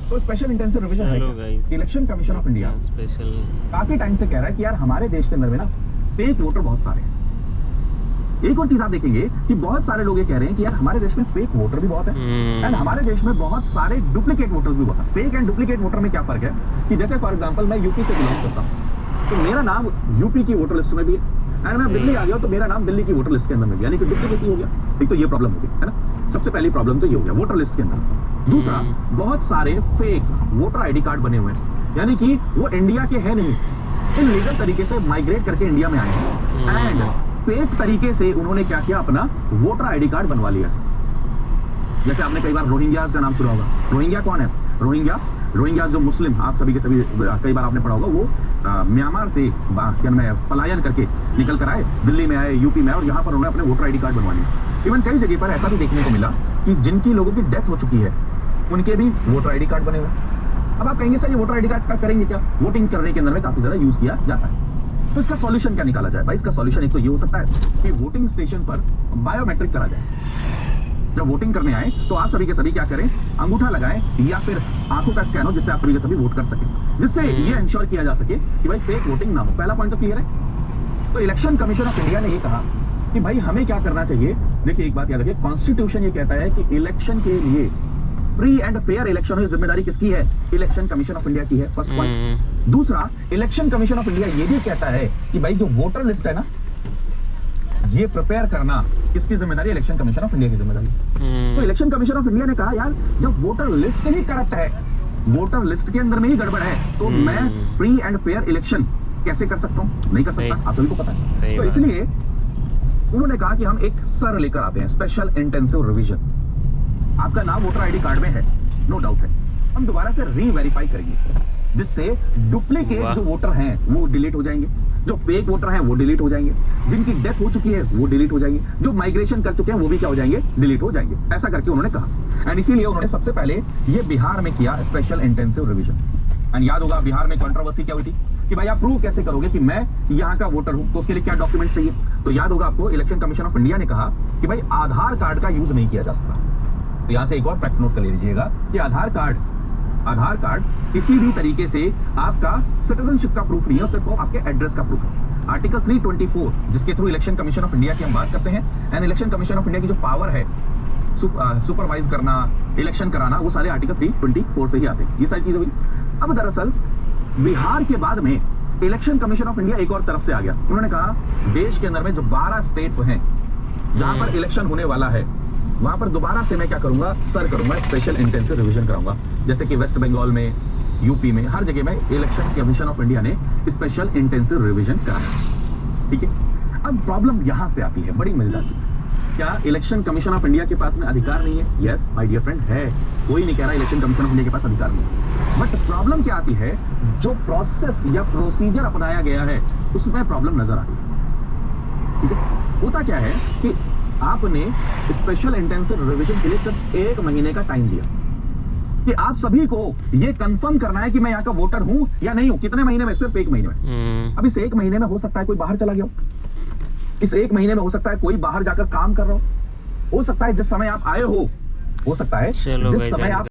तो special intensive revision है। Election commission of India special काफी टाइम से कह रहा है कि यार हमारे देश के अंदर में ना फेक वोटर बहुत सारे हैं। एक और चीज आप देखेंगे कि बहुत सारे लोग ये कह रहे हैं कि यार हमारे देश में फेक वोटर भी बहुत है एंड हमारे देश में बहुत सारे डुप्लीकेट वोटर्स भी बहुत है। फेक एंड डुप्लीकेट वोटर में क्या फर्क है कि जैसे फॉर एग्जांपल मैं यूपी से बिलोंग करता हूँ तो मेरा नाम यूपी की वोटर लिस्ट में भी है एंड मैं दिल्ली आ गया तो मेरा नाम दिल्ली की वोटर लिस्ट के अंदर में भी, यानी कि डुप्लीकेसी हो गया। एक तो ये प्रॉब्लम हो गई है ना, सबसे पहली प्रॉब्लम तो ये हो गया वोटर लिस्ट के अंदर। दूसरा, बहुत सारे फेक वोटर आईडी कार्ड बने हुए हैं, यानी कि वो इंडिया के हैं नहीं, इलीगल तरीके से माइग्रेट करके इंडिया में आए हैं एंड फेक तरीके से उन्होंने क्या किया, अपना वोटर आईडी कार्ड बनवा लिया। जैसे आपने कई बार रोहिंग्याज का नाम सुना होगा। रोहिंग्या कौन है? रोहिंग्या जो मुस्लिम, आप सभी के सभी कई बार आपने पढ़ा होगा, वो म्यांमार से पलायन करके निकल कर आए, दिल्ली में आए, यूपी में आए और यहाँ पर उन्होंने अपने वोटर आईडी कार्ड बनवा लिए। इवन कई जगह पर ऐसा भी देखने को मिला कि जिनकी लोगों की डेथ हो चुकी है उनके भी वोटर आईडी कार्ड बने हुए। अब आप कहेंगे सर ये वोटर आईडी कार्ड का करेंगे क्या? वोटिंग करने के अंदर में काफी ज्यादा यूज किया जाता है। तो इसका सॉल्यूशन क्या निकाला जाए? भाई इसका सॉल्यूशन एक तो ये हो सकता है कि वोटिंग स्टेशन पर बायोमेट्रिक करा जाए। जब वोटिंग करने आए तो आप सभी के सभी क्या करें, अंगूठा लगाएं या फिर आंखों का स्कैन हो, जिससे आप सभी के सभी वोट कर सकें, जिससे ये इंश्योर किया जा सके कि भाई फेक वोटिंग ना हो। पहला पॉइंट तो क्लियर है। तो इलेक्शन कमीशन ऑफ इंडिया ने ये कहा कि भाई हमें क्या करना चाहिए। देखिए एक बात याद रखिए, कॉन्स्टिट्यूशन ये कहता है कि इलेक्शन के लिए फ्री एंड फेयर इलेक्शन हो, जिम्मेदारी किसकी है? इलेक्शन कमीशन ऑफ इंडिया की है, फर्स्ट पॉइंट। दूसरा, इलेक्शन कमीशन ऑफ इंडिया ये भी कहता है कि भाई जो वोटर लिस्ट है ना, ये प्रिपेयर करना किसकी जिम्मेदारी? इलेक्शन कमीशन ऑफ इंडिया की जिम्मेदारी। तो इलेक्शन कमीशन ऑफ इंडिया ने कहा यार जब वोटर लिस्ट ही करप्ट है, वोटर लिस्ट के अंदर में ही गड़बड़ है, तो मैं फ्री एंड फेयर इलेक्शन कैसे कर सकता हूं? नहीं कर सकता, आप सभी को पता है। तो इसलिए उन्होंने कहा कि हम एक सर लेकर आते हैं, स्पेशल इंटेंसिव रिवीजन। आपका नाम वोटर आईडी कार्ड में है, नो डाउट है, हम दोबारा से री-वेरीफाई करेंगे, जिससे डुप्लीकेट जो वोटर हैं वो डिलीट हो जाएंगे, जो फेक वोटर हैं वो डिलीट हो जाएंगे, जिनकी डेथ हो चुकी है वो डिलीट हो जाएंगे, जो माइग्रेशन कर चुके हैं वो भी क्या हो जाएंगे? डिलीट हो जाएंगे। ऐसा करके उन्होंने कहा एंड इसीलिए उन्होंने सबसे पहले ये बिहार में किया, स्पेशल इंटेंसिव रिवीजन। एंड याद होगा बिहार में कंट्रोवर्सी क्या हुई थी कि भाई आप प्रूव कैसे करोगे कि मैं यहाँ का वोटर हूं, तो उसके लिए क्या डॉक्यूमेंट्स चाहिए? तो याद होगा आपको, इलेक्शन कमीशन ऑफ इंडिया ने कहा कि भाई आधार कार्ड का यूज नहीं किया जा सकता। तो यहां से एक और फैक्ट नोट कर लीजिएगा कि आधार कार्ड किसी भी तरीके से आपका सिटीजनशिप का प्रूफ नहीं है, सिर्फ वो आपके एड्रेस का प्रूफ है। आर्टिकल 324 जिसके through election commission of India की हम बात करते हैं and election commission of India की जो पावर है सुपरवाइज करना, इलेक्शन कराना, वो सारे आर्टिकल 324 से ही आते हैं। ये सारी चीजें हुई। अब दरअसल बिहार के बाद में इलेक्शन कमीशन ऑफ इंडिया एक और तरफ से आ गया। उन्होंने कहा देश के अंदर में जो 12 स्टेट्स हैं जहां पर इलेक्शन होने वाला है, वहां पर दोबारा से मैं क्या करूंगा, सर करूंगा, स्पेशल इंटेंसिव रिवीजन कराऊंगा। जैसे कि वेस्ट बंगाल में, यूपी में, हर जगह में इलेक्शन कमीशन ऑफ इंडिया ने स्पेशल इंटेंसिव रिवीजन कराया। ठीक है, अब प्रॉब्लम यहां से आती है, बड़ी मजेदार चीज। क्या इलेक्शन कमीशन ऑफ इंडिया के पास में अधिकार नहीं है? यस माय डियर फ्रेंड, है, कोई नहीं कह रहा इलेक्शन कमीशन ऑफ इंडिया के पास अधिकार नहीं है। बट प्रॉब्लम क्या आती है, जो प्रोसेस या प्रोसीजर अपनाया गया है उसमें प्रॉब्लम नजर आती है। ठीक है, होता क्या है कि आपने स्पेशल इंटेंसिव रिवीजन के लिए सिर्फ 1 महीने का टाइम दिया कि आप सभी को यह कंफर्म करना है कि मैं यहाँ का वोटर हूं या नहीं हूं। कितने महीने में? सिर्फ 1 महीने में। अब इस 1 महीने में हो सकता है कोई बाहर चला गया हो, इस 1 महीने में हो सकता है कोई बाहर जाकर काम कर रहा हो सकता है जिस समय आप आए हो सकता है जिस समय आप